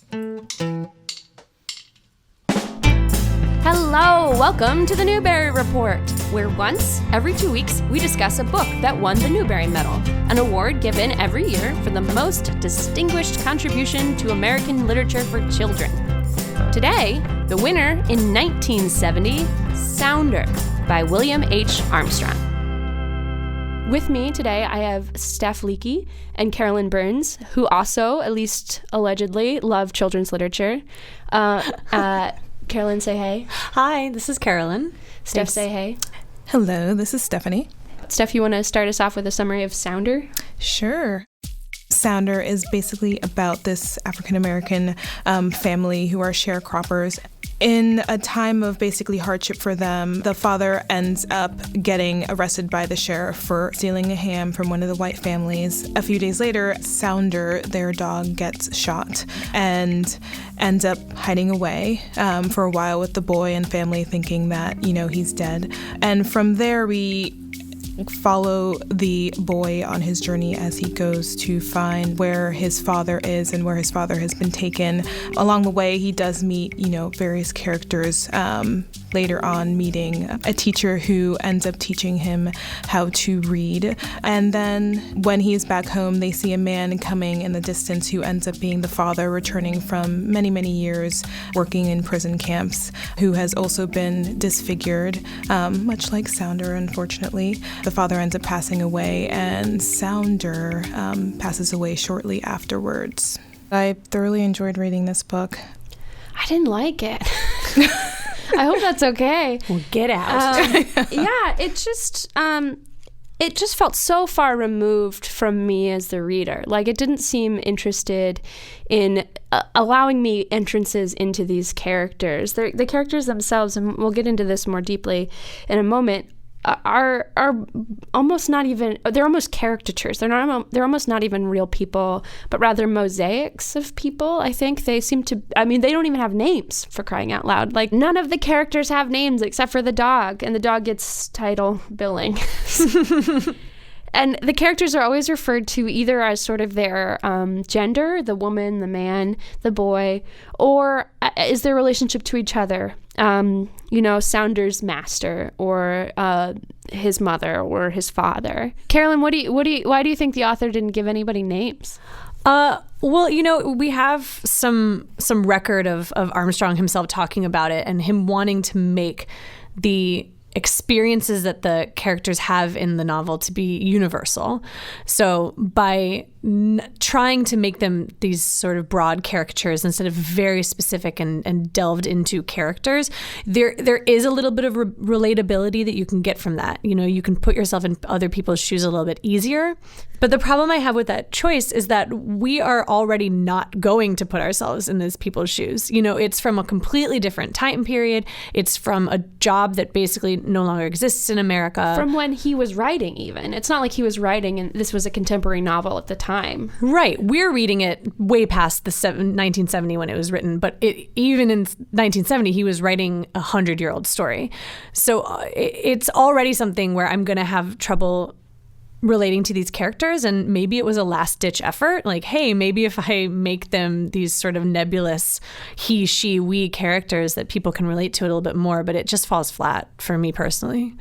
Hello, welcome to the Newbery Report, where once every 2 weeks we discuss a book that won the Newbery Medal, an award given every year for the most distinguished contribution to American literature for children. Today, the winner in 1970, Sounder by William H. Armstrong. With me today, I have Steph Leke and Carolyn Burns, who also, at least allegedly, love children's literature. Carolyn, say hey. Hi, this is Carolyn. Steph, Thanks. say hey. Hello, this is Stephanie. Steph, you want to start us off with a summary of Sounder? Sure. Sounder is basically about this African-American family who are sharecroppers. In a time of basically hardship for them, the father ends up getting arrested by the sheriff for stealing a ham from one of the white families. A few days later, Sounder, their dog, gets shot and ends up hiding away for a while with the boy and family, thinking that, he's dead. And from there, we follow the boy on his journey as he goes to find where his father is and where his father has been taken. Along the way, he does meet, various characters, later on meeting a teacher who ends up teaching him how to read. And then when he is back home, they see a man coming in the distance who ends up being the father, returning from many, many years working in prison camps, who has also been disfigured, much like Sounder, unfortunately. The father ends up passing away, and Sounder passes away shortly afterwards. I thoroughly enjoyed reading this book. I didn't like it. I hope that's okay. Well, get out. It just felt so far removed from me as the reader. Like, it didn't seem interested in allowing me entrances into these characters. The characters themselves, and we'll get into this more deeply in a moment, are almost not even, they're almost caricatures. They're almost not even real people, but rather mosaics of people. I think they seem to, they don't even have names, for crying out loud. Like, none of the characters have names except for the dog, and the dog gets title billing. And the characters are always referred to either as sort of their gender, the woman, the man, the boy, or is their relationship to each other. Sounder's master, or his mother, or his father. Carolyn, why do you think the author didn't give anybody names? We have some record of Armstrong himself talking about it and him wanting to make the experiences that the characters have in the novel to be universal. So by trying to make them these sort of broad caricatures instead of very specific and delved into characters, there is a little bit of relatability that you can get from that. You can put yourself in other people's shoes a little bit easier. But the problem I have with that choice is that we are already not going to put ourselves in these people's shoes. It's from a completely different time period. It's from a job that basically no longer exists in America. From when he was writing, even. It's not like he was writing and this was a contemporary novel at the time. Right. We're reading it way past the 1970 when it was written, but even in 1970, he was writing a 100-year-old story. So it's already something where I'm going to have trouble relating to these characters, and maybe it was a last-ditch effort. Like, hey, maybe if I make them these sort of nebulous he, she, we characters that people can relate to it a little bit more, but it just falls flat for me personally.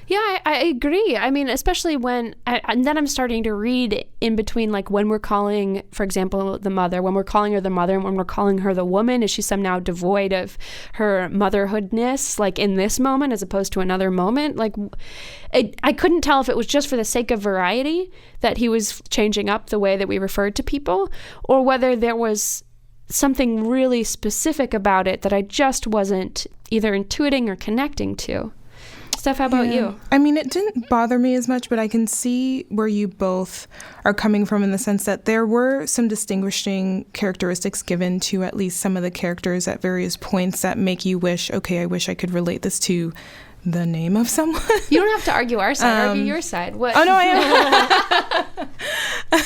Yeah, I agree. Especially when, and then I'm starting to read in between, like when we're calling, for example, the mother, when we're calling her the mother and when we're calling her the woman, is she somehow devoid of her motherhoodness, like in this moment as opposed to another moment? Like, I couldn't tell if it was just for the sake of variety that he was changing up the way that we referred to people, or whether there was something really specific about it that I just wasn't either intuiting or connecting to. Steph, how about you? It didn't bother me as much, but I can see where you both are coming from in the sense that there were some distinguishing characteristics given to at least some of the characters at various points that make you wish, okay, I wish I could relate this to the name of someone. You don't have to argue our side, argue your side. What? Oh, no, I am.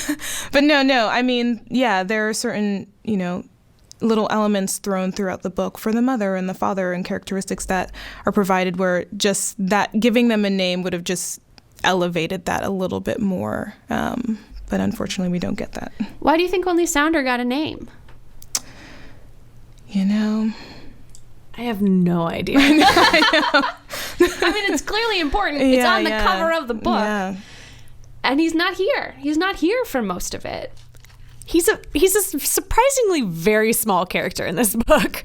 But no, there are certain, little elements thrown throughout the book for the mother and the father and characteristics that are provided where just that giving them a name would have just elevated that a little bit more. But unfortunately, we don't get that. Why do you think only Sounder got a name? You know? I have no idea. I mean, it's clearly important. It's on the cover of the book. Yeah. And he's not here. He's not here for most of it. He's a surprisingly very small character in this book.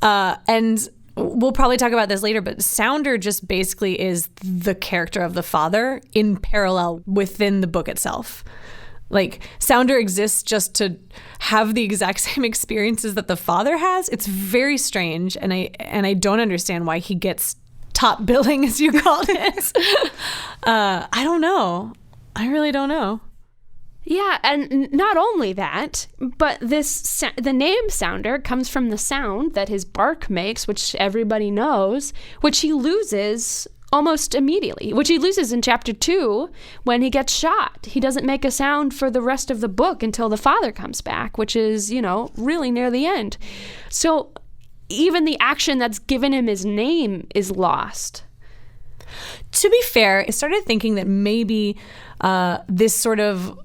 And we'll probably talk about this later, but Sounder just basically is the character of the father in parallel within the book itself. Like, Sounder exists just to have the exact same experiences that the father has. It's very strange, and I don't understand why he gets top billing, as you called it. I don't know. I really don't know. Yeah, and not only that, but the name Sounder comes from the sound that his bark makes, which everybody knows, which he loses almost immediately, which he loses in chapter 2 when he gets shot. He doesn't make a sound for the rest of the book until the father comes back, which is, really near the end. So even the action that's given him his name is lost. To be fair, I started thinking that maybe this sort of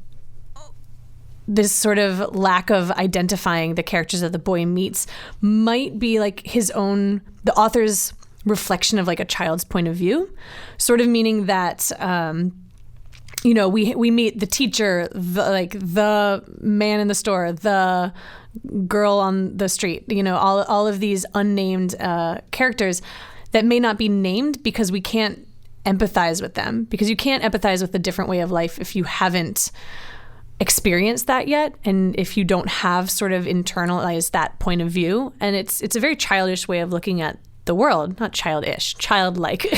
lack of identifying the characters that the boy meets might be like the author's reflection of like a child's point of view, sort of meaning that we meet the teacher, the man in the store, the girl on the street, all of these unnamed characters that may not be named because we can't empathize with them, because you can't empathize with a different way of life if you haven't experienced that yet, and if you don't have sort of internalized that point of view. And it's a very childish way of looking at the world. Not childish, childlike.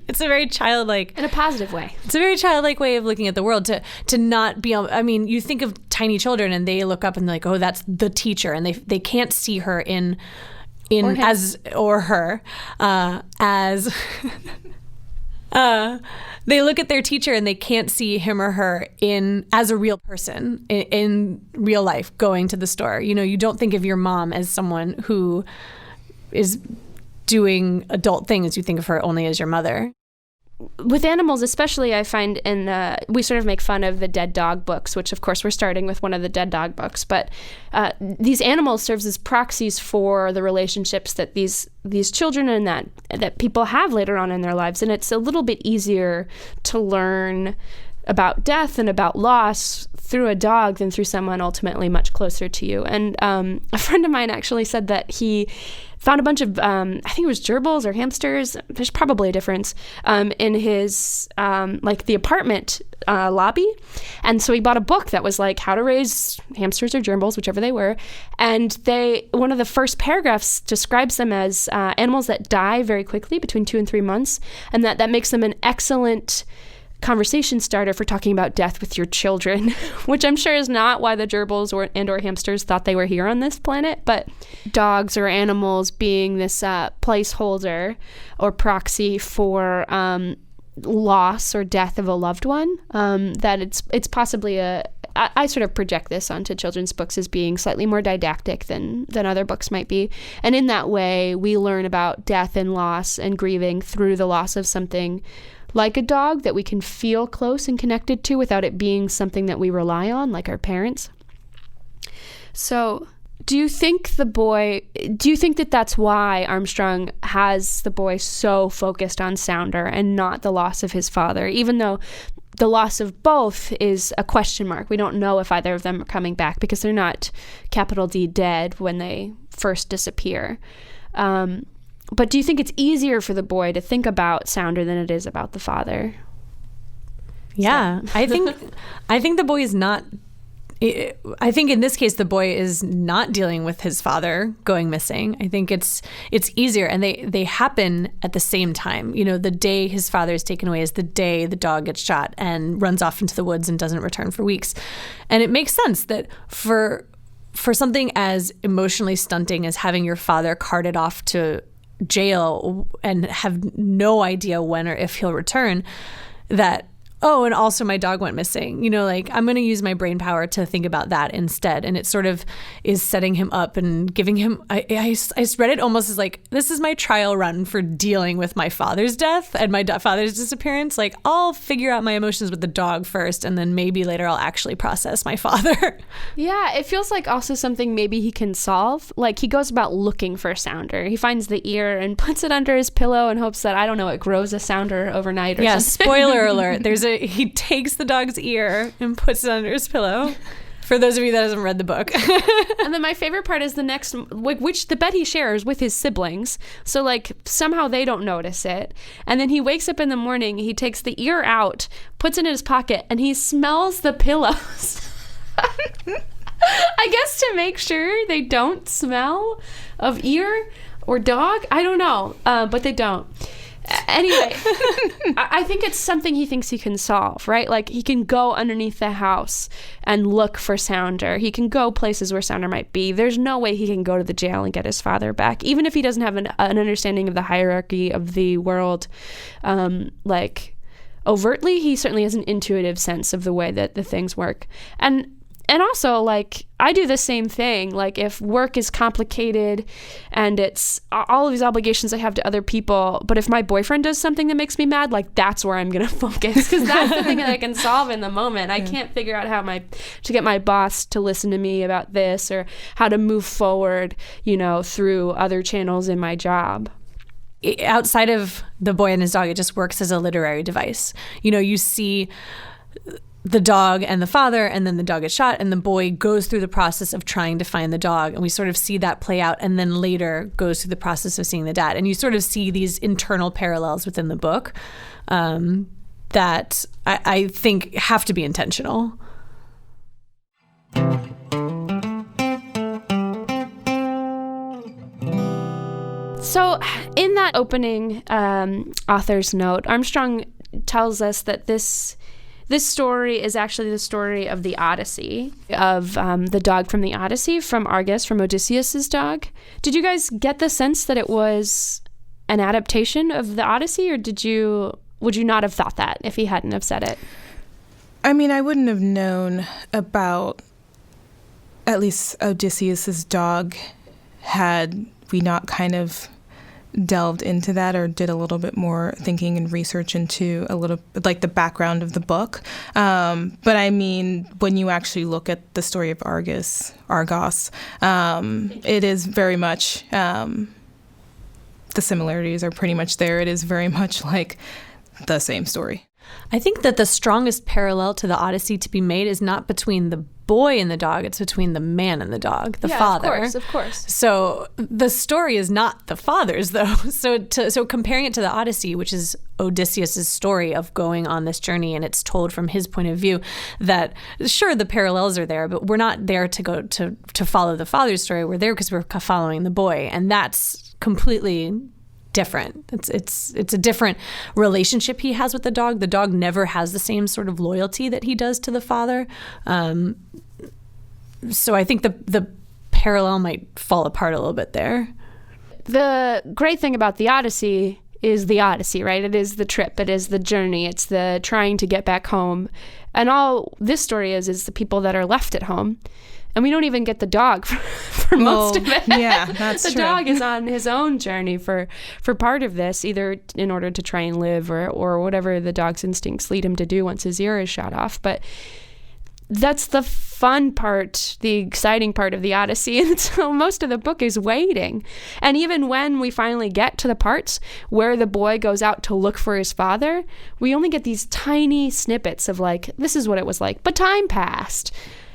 It's a very childlike, in a positive way. It's a very childlike way of looking at the world, to not be, I mean, you think of tiny children and they look up and they're like, oh, that's the teacher, and they can't see her as they look at their teacher and they can't see him or her as a real person in real life going to the store. You don't think of your mom as someone who is doing adult things. You think of her only as your mother. With animals especially, I find we sort of make fun of the dead dog books, which of course we're starting with one of the dead dog books, but these animals serves as proxies for the relationships that these children and that people have later on in their lives. And it's a little bit easier to learn about death and about loss through a dog than through someone ultimately much closer to you. And a friend of mine actually said that he found a bunch of, I think it was gerbils or hamsters, there's probably a difference, in his, the apartment lobby. And so he bought a book that was like how to raise hamsters or gerbils, whichever they were. And one of the first paragraphs describes them as animals that die very quickly, between 2 and 3 months, and that makes them an excellent conversation starter for talking about death with your children, which I'm sure is not why the gerbils or hamsters thought they were here on this planet. But dogs or animals being this placeholder or proxy for loss or death of a loved one, that it's possibly I sort of project this onto children's books as being slightly more didactic than other books might be. And in that way, we learn about death and loss and grieving through the loss of something like a dog that we can feel close and connected to without it being something that we rely on, like our parents. So do you think that that's why Armstrong has the boy so focused on Sounder and not the loss of his father, even though the loss of both is a question mark? We don't know if either of them are coming back because they're not capital D dead when they first disappear. But do you think it's easier for the boy to think about Sounder than it is about the father? Yeah, I think the boy is not. I think in this case, the boy is not dealing with his father going missing. I think it's easier, and they happen at the same time. The day his father is taken away is the day the dog gets shot and runs off into the woods and doesn't return for weeks. And it makes sense that for something as emotionally stunting as having your father carted off to jail and have no idea when or if he'll return, that oh, and also my dog went missing. Like I'm going to use my brain power to think about that instead. And it sort of is setting him up and giving him, I read it almost as like, this is my trial run for dealing with my father's death and my father's disappearance. Like I'll figure out my emotions with the dog first, and then maybe later I'll actually process my father. Yeah, it feels like also something maybe he can solve. Like he goes about looking for Sounder. He finds the ear and puts it under his pillow and hopes that, I don't know, it grows a Sounder overnight or something. Spoiler alert. He takes the dog's ear and puts it under his pillow. For those of you that haven't read the book. And then my favorite part is the next, which the bed he shares with his siblings. So like somehow they don't notice it. And then he wakes up in the morning, he takes the ear out, puts it in his pocket, and he smells the pillows. I guess to make sure they don't smell of ear or dog. I don't know, but they don't. Anyway, I think it's something he thinks he can solve, right? Like he can go underneath the house and look for Sounder. He can go places where Sounder might be. There's no way he can go to the jail and get his father back, even if he doesn't have an understanding of the hierarchy of the world. Like overtly, he certainly has an intuitive sense of the way that the things work. And also, like, I do the same thing. Like, if work is complicated and it's all of these obligations I have to other people, but if my boyfriend does something that makes me mad, like, that's where I'm going to focus, because that's the thing that I can solve in the moment. I can't figure out how to get my boss to listen to me about this, or how to move forward, through other channels in my job. Outside of the boy and his dog, it just works as a literary device. You see the dog and the father, and then the dog gets shot, and the boy goes through the process of trying to find the dog, and we sort of see that play out, and then later goes through the process of seeing the dad, and you sort of see these internal parallels within the book that I think have to be intentional. So in that opening author's note, Armstrong tells us that this story is actually the story of the Odyssey, of the dog from the Odyssey, from Argus, from Odysseus's dog. Did you guys get the sense that it was an adaptation of the Odyssey, or would you not have thought that if he hadn't have said it? I mean, I wouldn't have known about at least Odysseus's dog had we not kind of delved into that or did a little bit more thinking and research into a little like the background of the book. But I mean, when you actually look at the story of Argos, it is very much, the similarities are pretty much there. It is very much like the same story. I think that the strongest parallel to the Odyssey to be made is not between the boy and the dog, it's between the man and the dog, the father. Of course. So the story is not the father's, though. So comparing it to the Odyssey, which is Odysseus's story of going on this journey, and it's told from his point of view, that sure, the parallels are there, but we're not there to go to follow the father's story. We're there because we're following the boy, and that's completely different. It's a different relationship he has with the dog. The dog never has the same sort of loyalty that he does to the father. So I think the parallel might fall apart a little bit there. The great thing about the Odyssey is the Odyssey, right? It is the trip. It is the journey. It's the trying to get back home. And all this story is the people that are left at home. And we don't even get the dog for most of it. Yeah, that's the true. dog is on his own journey for part of this, either in order to try and live or whatever the dog's instincts lead him to do once his ear is shot off. But that's the fun part, the exciting part of the Odyssey. And so most of the book is waiting. And even when we finally get to the parts where the boy goes out to look for his father, we only get these tiny snippets of like, this is what it was like. But time passed.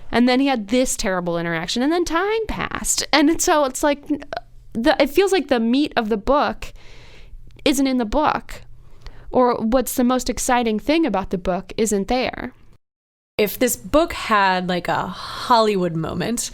And then he had this terrible interaction, and then time passed. And so it's like, it feels like the meat of the book isn't in the book. Or what's the most exciting thing about the book isn't there. If this book had like a Hollywood moment,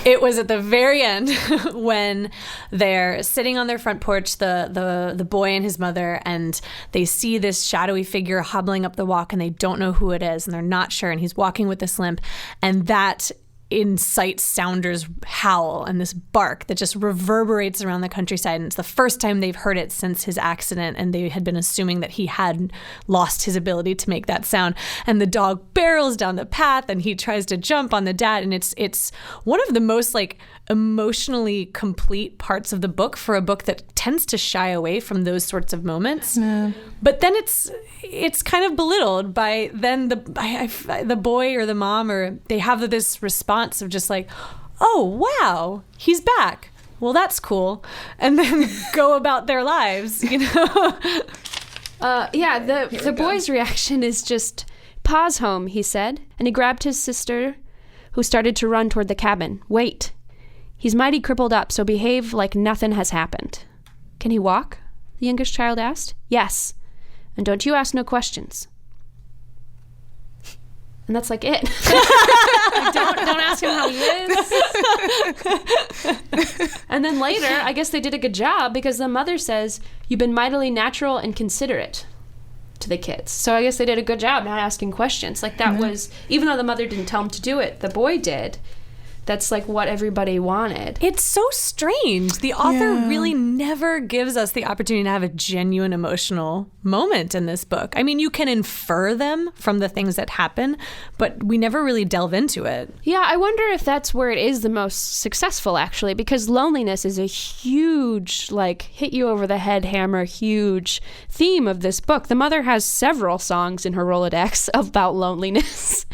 it was at the very end when they're sitting on their front porch, the boy and his mother, and they see this shadowy figure hobbling up the walk, and they don't know who it is, and they're not sure, and he's walking with this limp, and that incites Sounder's howl and this bark that just reverberates around the countryside. And it's the first time they've heard it since his accident, and they had been assuming that he had lost his ability to make that sound. And the dog barrels down the path, and he tries to jump on the dad. And it's one of the most like emotionally complete parts of the book for a book that tends to shy away from those sorts of moments. Yeah. But then it's kind of belittled by then the boy or the mom, or they have this response of just like, oh wow, he's back, well that's cool, and then go about their lives, you know. The boy's reaction is just, "Pa's home," he said, and he grabbed his sister, who started to run toward the cabin. "Wait, he's mighty crippled up, so behave like nothing has happened." "Can he walk?" the youngest child asked. "Yes, and don't you ask no questions." And that's like it. Like, don't ask him how he is. And then later, I guess they did a good job, because the mother says, "You've been mightily natural and considerate," to the kids. So I guess they did a good job not asking questions. Like that was, even though the mother didn't tell him to do it, the boy did. That's like what everybody wanted. It's so strange. The author really never gives us the opportunity to have a genuine emotional moment in this book. I mean, you can infer them from the things that happen, but we never really delve into it. Yeah, I wonder if that's where it is the most successful, actually, because loneliness is a huge, like, hit you over the head hammer, huge theme of this book. The mother has several songs in her Rolodex about loneliness.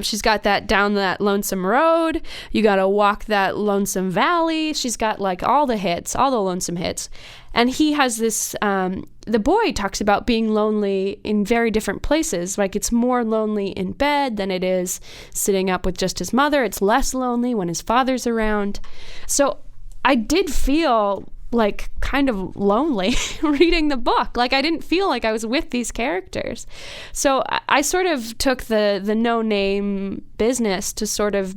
She's got that Down That Lonesome Road. You got to Walk That Lonesome Valley. She's got like all the hits, all the lonesome hits. And he has this, the boy talks about being lonely in very different places. Like it's more lonely in bed than it is sitting up with just his mother. It's less lonely when his father's around. So I did feel like kind of lonely reading the book. Like I didn't feel like I was with these characters. So I sort of took the no-name business to sort of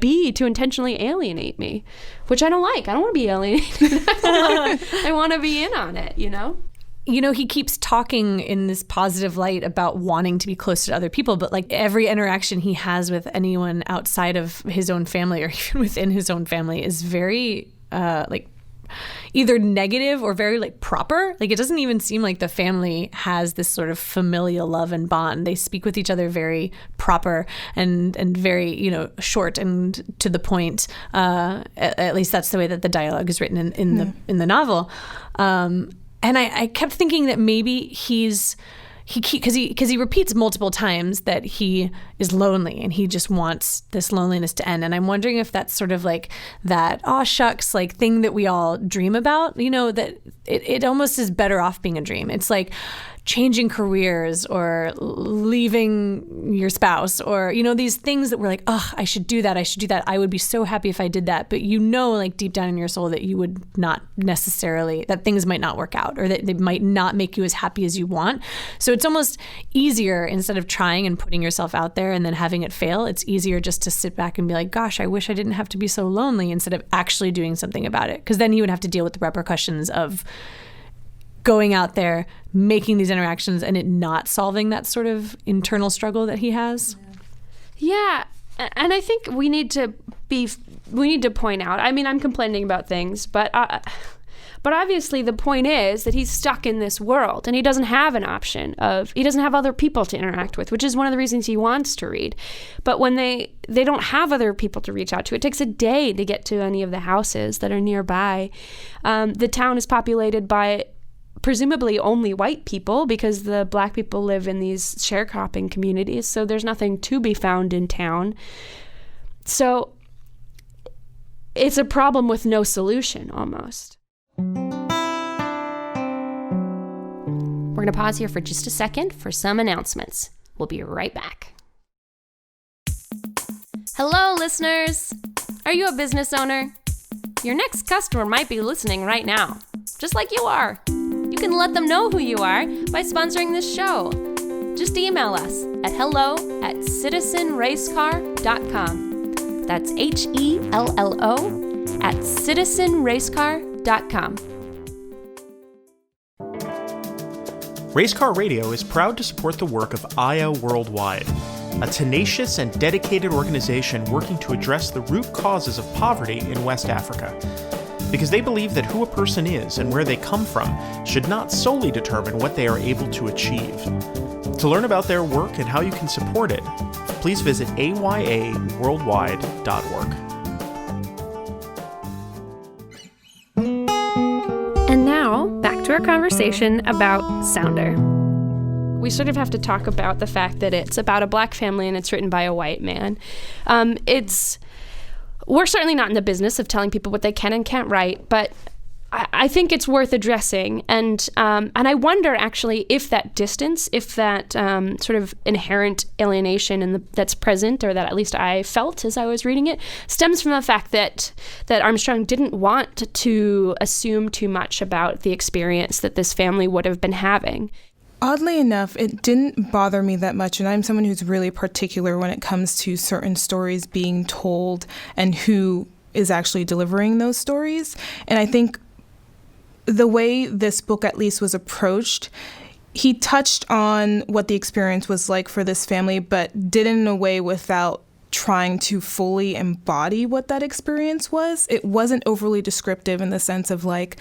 to intentionally alienate me, which I don't like. I don't want to be alienated. I want to be in on it, you know? You know, he keeps talking in this positive light about wanting to be close to other people, but like every interaction he has with anyone outside of his own family or even within his own family is very like either negative or very like proper. Like it doesn't even seem like the family has this sort of familial love and bond. They speak with each other very proper and very, you know, short and to the point. At least that's the way that the dialogue is written in the novel. And I kept thinking that maybe because he repeats multiple times that he is lonely and he just wants this loneliness to end. And I'm wondering if that's sort of like that, aw shucks, like thing that we all dream about, you know, that it almost is better off being a dream. It's like changing careers or leaving your spouse or, you know, these things that we're like, oh, I should do that. I would be so happy if I did that. But you know, like deep down in your soul that you would not necessarily, that things might not work out or that they might not make you as happy as you want. So it's almost easier, instead of trying and putting yourself out there and then having it fail, it's easier just to sit back and be like, gosh, I wish I didn't have to be so lonely, instead of actually doing something about it. Because then you would have to deal with the repercussions of going out there, making these interactions, and it not solving that sort of internal struggle that he has. Yeah, and I think we need to point out, I mean, I'm complaining about things, but obviously the point is that he's stuck in this world and he doesn't have an option he doesn't have other people to interact with, which is one of the reasons he wants to read. But when they don't have other people to reach out to, it takes a day to get to any of the houses that are nearby. The town is populated by presumably only white people, because the black people live in these sharecropping communities, so there's nothing to be found in town. So it's a problem with no solution, almost. We're going to pause here for just a second for some announcements. We'll be right back. Hello, listeners! Are you a business owner? Your next customer might be listening right now, just like you are. You can let them know who you are by sponsoring this show. Just email us at hello@citizenracecar.com. That's HELLO@citizenracecar.com. Racecar Radio is proud to support the work of IO Worldwide, a tenacious and dedicated organization working to address the root causes of poverty in West Africa. Because they believe that who a person is and where they come from should not solely determine what they are able to achieve. To learn about their work and how you can support it, please visit ayaworldwide.org. And now, back to our conversation about Sounder. We sort of have to talk about the fact that it's about a black family and it's written by a white man. We're certainly not in the business of telling people what they can and can't write, but I think it's worth addressing. And I wonder, actually, if that distance, if that sort of inherent alienation that's present, or that at least I felt as I was reading it, stems from the fact that Armstrong didn't want to assume too much about the experience that this family would have been having. Oddly enough, it didn't bother me that much, and I'm someone who's really particular when it comes to certain stories being told and who is actually delivering those stories. And I think the way this book at least was approached, he touched on what the experience was like for this family, but did it in a way without trying to fully embody what that experience was. It wasn't overly descriptive in the sense of going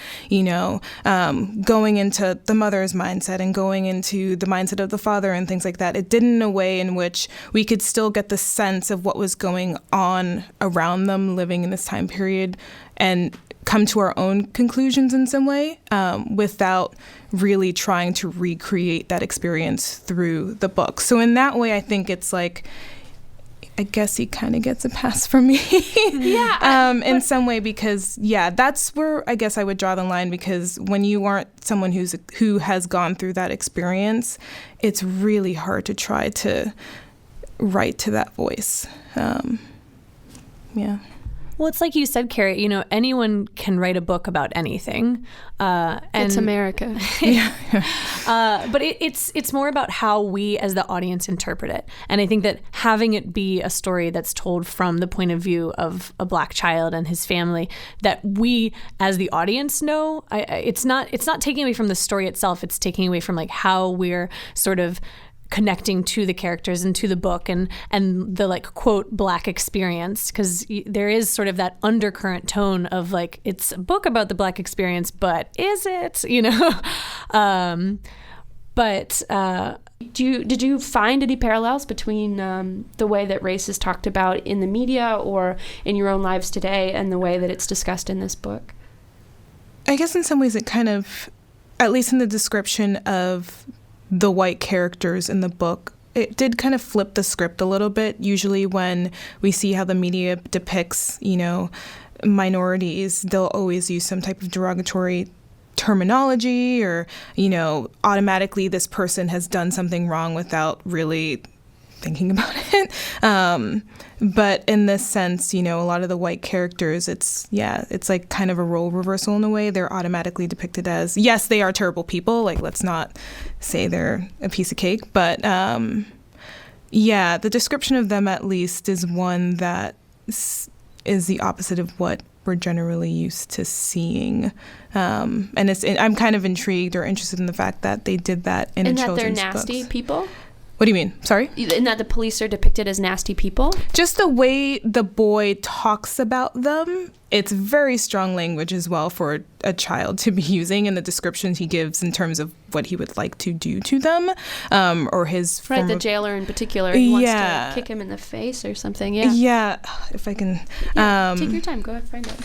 into the mother's mindset and going into the mindset of the father and things like that. It did in a way in which we could still get the sense of what was going on around them living in this time period and come to our own conclusions in some way without really trying to recreate that experience through the book. So in that way, I think it's I guess he kind of gets a pass from me. In some way, because that's where I guess I would draw the line, because when you aren't someone who has gone through that experience, it's really hard to try to write to that voice. Well, it's like you said, Carrie, anyone can write a book about anything. And it's America. But it's more about how we as the audience interpret it. And I think that having it be a story that's told from the point of view of a black child and his family, that we as the audience know, it's not taking away from the story itself. It's taking away from how we're sort of connecting to the characters and to the book and the quote black experience, because there is sort of that undercurrent tone of it's a book about the black experience, but is it? Did you find any parallels between the way that race is talked about in the media or in your own lives today and the way that it's discussed in this book? I guess in some ways it kind of, at least in the description of the white characters in the book, it did kind of flip the script a little bit. Usually when we see how the media depicts, minorities, they'll always use some type of derogatory terminology or, automatically this person has done something wrong without really thinking about it. But in this sense, a lot of the white characters, it's kind of a role reversal in a way. They're automatically depicted as, yes, they are terrible people. Let's not say they're a piece of cake. But the description of them at least is one that is the opposite of what we're generally used to seeing. And I'm kind of intrigued or interested in the fact that they did that in a children's books. And that they're nasty people? What do you mean? Sorry? And that the police are depicted as nasty people? Just the way the boy talks about them, it's very strong language as well for a child to be using in the descriptions he gives in terms of what he would like to do to them, or his right, the jailer in particular. He wants to kick him in the face or something. Yeah, if I can. Take your time. Go ahead, find it.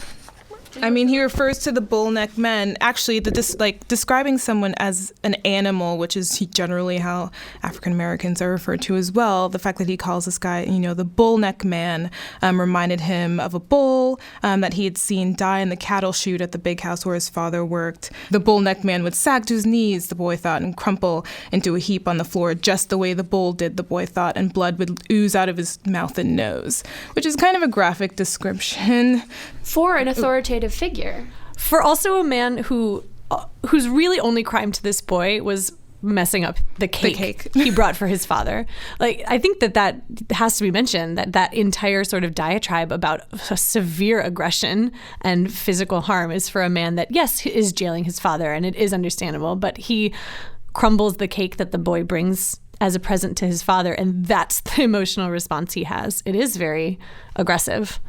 I mean, he refers to the bull-necked men. Actually, describing someone as an animal, which is generally how African Americans are referred to as well. The fact that he calls this guy, the bull-necked man, reminded him of a bull that he had seen die in the cattle chute at the big house where his father worked. The bull-necked man would sag to his knees, the boy thought, and crumple into a heap on the floor, just the way the bull did, the boy thought, and blood would ooze out of his mouth and nose, which is kind of a graphic description. For an authoritative figure. For also a man whose really only crime to this boy was messing up the cake he brought for his father. I think that has to be mentioned, that entire sort of diatribe about severe aggression and physical harm is for a man that, yes, is jailing his father, and it is understandable, but he crumbles the cake that the boy brings as a present to his father, and that's the emotional response he has. It is very aggressive.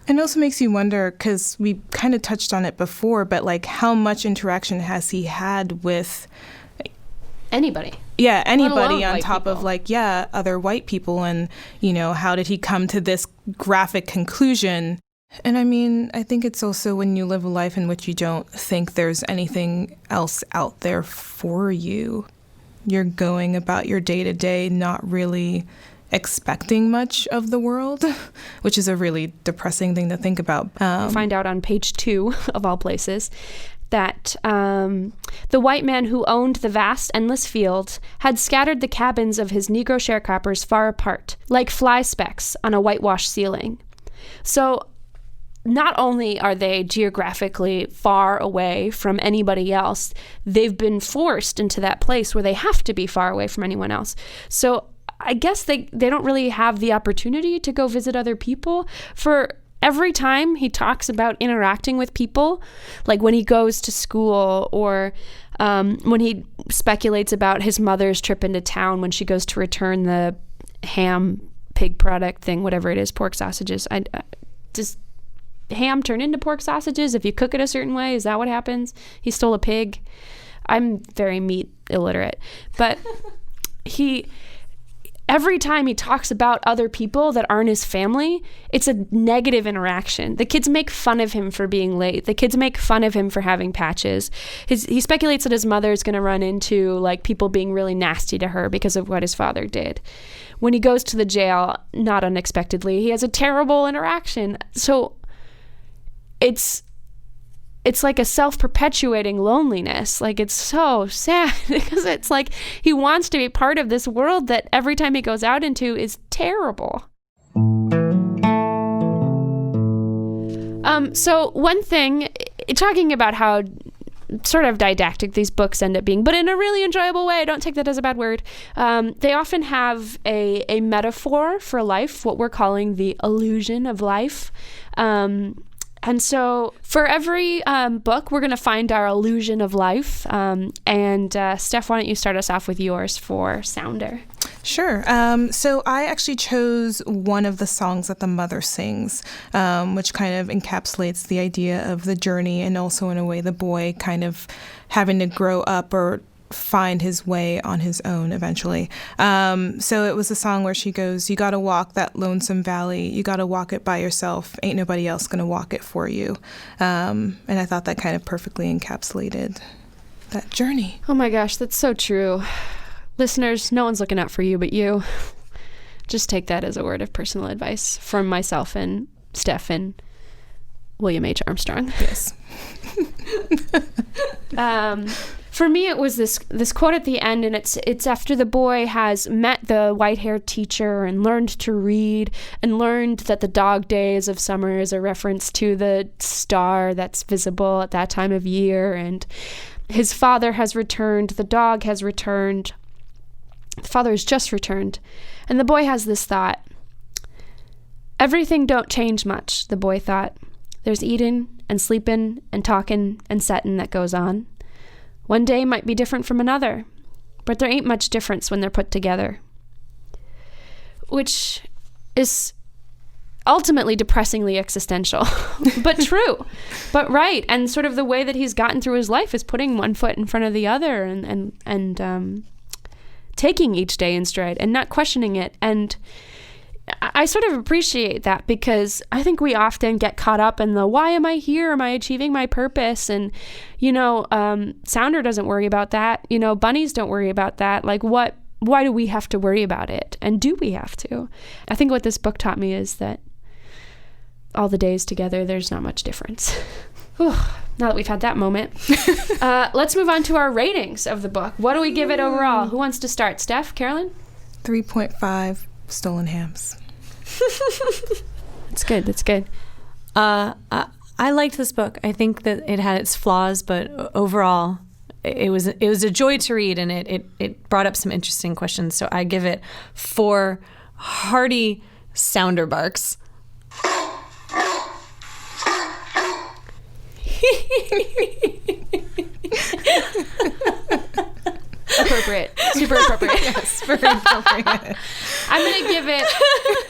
It also makes you wonder, because we kind of touched on it before, but like how much interaction has he had with anybody? Yeah, anybody on white top people. of like, other white people. And, how did he come to this graphic conclusion? And I mean, I think it's also when you live a life in which you don't think there's anything else out there for you, you're going about your day-to-day not really expecting much of the world, which is a really depressing thing to think about. Find out on page 2 of all places that the white man who owned the vast, endless field had scattered the cabins of his Negro sharecroppers far apart, like fly specks on a whitewashed ceiling. So not only are they geographically far away from anybody else, they've been forced into that place where they have to be far away from anyone else. So I guess they don't really have the opportunity to go visit other people. For every time he talks about interacting with people, like when he goes to school or when he speculates about his mother's trip into town when she goes to return the ham pig product thing, whatever it is, pork sausages. Does ham turn into pork sausages if you cook it a certain way? Is that what happens? He stole a pig. I'm very meat illiterate, but every time he talks about other people that aren't his family, it's a negative interaction. The kids make fun of him for being late. The kids make fun of him for having patches. He speculates that his mother is going to run into like people being really nasty to her because of what his father did. When he goes to the jail, not unexpectedly, he has a terrible interaction. So it's like a self-perpetuating loneliness. Like, it's so sad because it's like he wants to be part of this world that every time he goes out into is terrible. So one thing, talking about how sort of didactic these books end up being, but in a really enjoyable way, don't take that as a bad word, they often have a metaphor for life, what we're calling the illusion of life. And so for every book, we're going to find our illusion of life. And Steph, why don't you start us off with yours for Sounder? Sure. So I actually chose one of the songs that the mother sings, which kind of encapsulates the idea of the journey and also in a way the boy kind of having to grow up or find his way on his own eventually. So it was a song where she goes, "You gotta walk that lonesome valley. You gotta walk it by yourself. Ain't nobody else gonna walk it for you." And I thought that kind of perfectly encapsulated that journey. Oh my gosh, that's so true. Listeners, no one's looking out for you but you. Just take that as a word of personal advice from myself and Steph and William H. Armstrong. Yes. For me, it was this quote at the end, and it's after the boy has met the white-haired teacher and learned to read and learned that the dog days of summer is a reference to the star that's visible at that time of year, and his father has returned, the dog has returned, the father has just returned, and the boy has this thought. Everything don't change much, the boy thought. There's eatin and sleepin and talkin and settin that goes on. One day might be different from another, but there ain't much difference when they're put together. Which is ultimately depressingly existential, but true, but right. And sort of the way that he's gotten through his life is putting one foot in front of the other and taking each day in stride and not questioning it. And I sort of appreciate that because I think we often get caught up in the, why am I here? Am I achieving my purpose? And, Sounder doesn't worry about that. Bunnies don't worry about that. Like, why do we have to worry about it? And do we have to? I think what this book taught me is that all the days together, there's not much difference. Whew, now that we've had that moment, let's move on to our ratings of the book. What do we give it overall? Who wants to start? Steph? Carolyn? 3.5 stolen hams. That's good. That's good. I liked this book. I think that it had its flaws, but overall, it was a joy to read, and it brought up some interesting questions. So I give it 4 hearty sounder barks. Super appropriate. Yes, very appropriate. I'm going to give it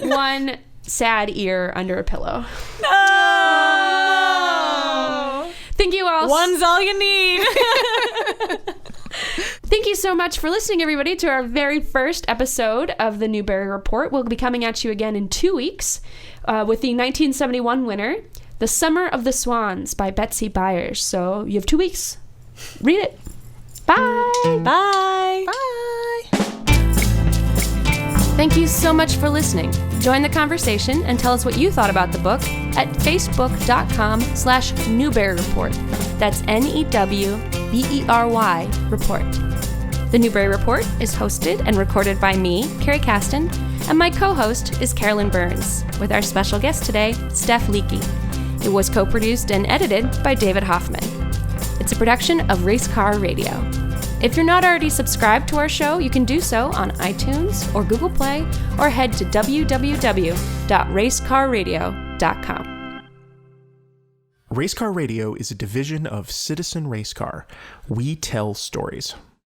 one sad ear under a pillow. No! Thank you all. One's all you need. Thank you so much for listening, everybody, to our very first episode of the Newbery Report. We'll be coming at you again in 2 weeks with the 1971 winner, The Summer of the Swans by Betsy Byers. So you have 2 weeks. Read it. Bye. Bye. Bye. Thank you so much for listening. Join the conversation and tell us what you thought about the book at facebook.com/Newbery Report. That's NEWBERY Report. The Newbery Report is hosted and recorded by me, Carrie Caston, and my co-host is Carolyn Burns, with our special guest today, Steph Leke. It was co-produced and edited by David Hoffman. It's a production of Race Car Radio. If you're not already subscribed to our show, you can do so on iTunes or Google Play, or head to www.racecarradio.com. Race Car Radio is a division of Citizen Race Car. We tell stories.